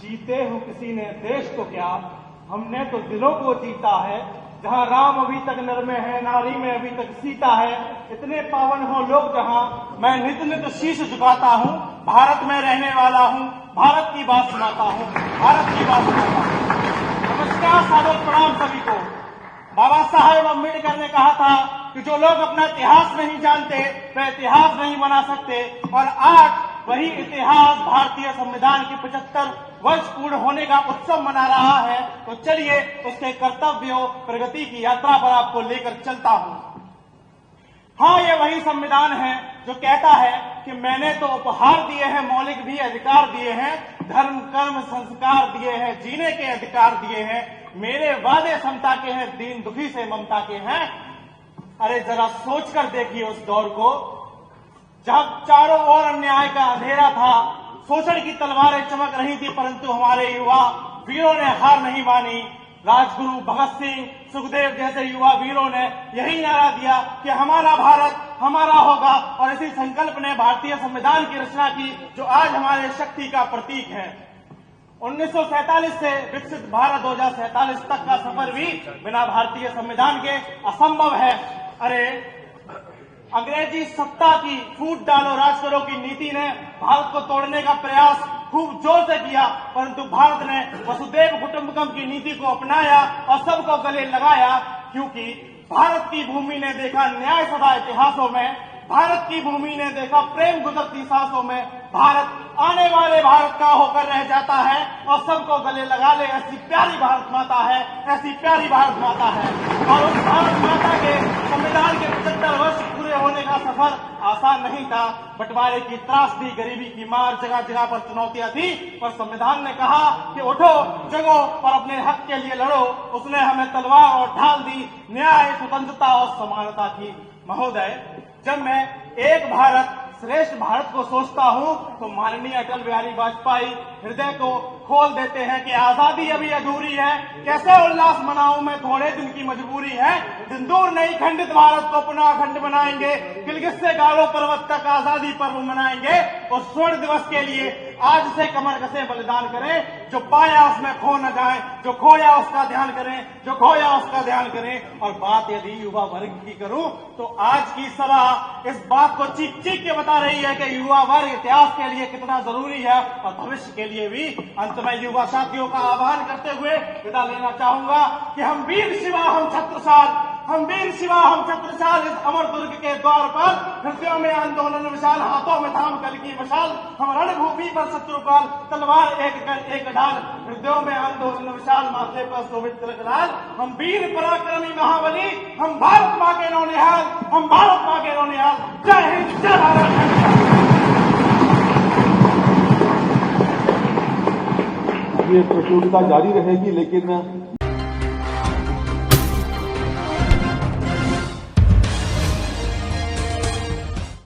जीते हो किसी ने देश तो क्या, हमने तो दिलों को जीता है। जहां राम अभी तक नर में है, नारी में अभी तक सीता है, इतने पावन हो लोग जहां, मैं नित नित शीश झुकाता हूं। भारत में रहने वाला हूं, भारत की बात सुनाता हूं, भारत की बात सुनाता हूं। नमस्कार, सादर प्रणाम सभी को। बाबा साहेब अम्बेडकर ने कहा था कि जो लोग अपना इतिहास नहीं जानते वे इतिहास नहीं बना सकते, और आज वही इतिहास भारतीय संविधान की 75 वर्ष पूर्ण होने का उत्सव मना रहा है। तो चलिए उसके कर्तव्यों प्रगति की यात्रा पर आपको लेकर चलता हूं। हाँ, ये वही संविधान है जो कहता है कि मैंने तो उपहार दिए हैं, मौलिक भी अधिकार दिए हैं, धर्म कर्म संस्कार दिए हैं, जीने के अधिकार दिए हैं, मेरे वादे समता के हैं, दीन दुखी से ममता के हैं। अरे जरा सोचकर देखिए उस दौर को जब चारों ओर अन्याय का अंधेरा था, शोषण की तलवारें चमक रही थी, परंतु हमारे युवा वीरों ने हार नहीं मानी। राजगुरु भगत सिंह, सुखदेव जैसे युवा वीरों ने यही नारा दिया कि हमारा भारत हमारा होगा, और इसी संकल्प ने भारतीय संविधान की रचना की जो आज हमारे शक्ति का प्रतीक है। 1947 से विकसित भारत 2047 तक का सफर भी बिना भारतीय संविधान के असंभव है। अरे अंग्रेजी सत्ता की फूट डालो राज करो की नीति ने भारत को तोड़ने का प्रयास खूब जोर से किया, परंतु भारत ने वसुधैव कुटुंबकम की नीति को अपनाया और सबको गले लगाया, क्योंकि भारत की भूमि ने देखा न्याय सदा इतिहासों में, भारत की भूमि ने देखा प्रेम गुजरती सांसों में। भारत आने वाले भारत का होकर रह जाता है और सबको गले लगा ले, ऐसी प्यारी भारत माता है, ऐसी प्यारी भारत माता है। और उस भारत माता के संविधान के 75 वर्ष पूरे होने का सफर आसान नहीं था। बंटवारे की त्रासदी, गरीबी की मार, जगह जगह पर चुनौतियां थी, पर संविधान ने कहा कि उठो, जगो और अपने हक के लिए लड़ो। उसने हमें तलवार और ढाल दी, न्याय, स्वतंत्रता और समानता की। महोदय, जब मैं एक भारत श्रेष्ठ भारत को सोचता हूं तो माननीय अटल बिहारी वाजपेयी हृदय को खोल देते हैं कि आजादी अभी अधूरी है, कैसे उल्लास मनाऊं मैं, थोड़े दिन की मजबूरी है। दिन दूर नहीं, खंडित भारत को पुनः अखंड बनाएंगे, गिलगित से गारो पर्वत तक आजादी पर्व मनाएंगे। और स्वर्ण दिवस के लिए आज से कमर कसे बलिदान करें, जो पाया उसमें खो न जाए, जो खोया उसका ध्यान करें, जो खोया उसका ध्यान करें। और बात यदि युवा वर्ग की करूं तो आज की सभा इस बात को चीख चीख के बता रही है कि युवा वर्ग इतिहास के लिए कितना जरूरी है और भविष्य के लिए भी। अंत में युवा साथियों का आह्वान करते हुए विदा लेना चाहूंगा कि हम वीर शिवा हम छत्रसाल, हम वीर शिवा हम छत्रसाल, इस अमर दुर्ग के द्वार पर हृदयों में आंदोलन विशाल, हाथों में थाम कल की मशाल, हम रणभूमि पर शत्रुपाल, तलवार एक कर एक ढाल, हृदयों में आंदोलन विशाल, माथे पर शोभित तिलक लाल। हम वीर पराक्रमी महाबली, हम भारत माँ के नौनिहाल, हम भारत माँ के नौनिहाल। जय हिंद, जय भारत। ये प्रतियोगिता जारी रहेगी, लेकिन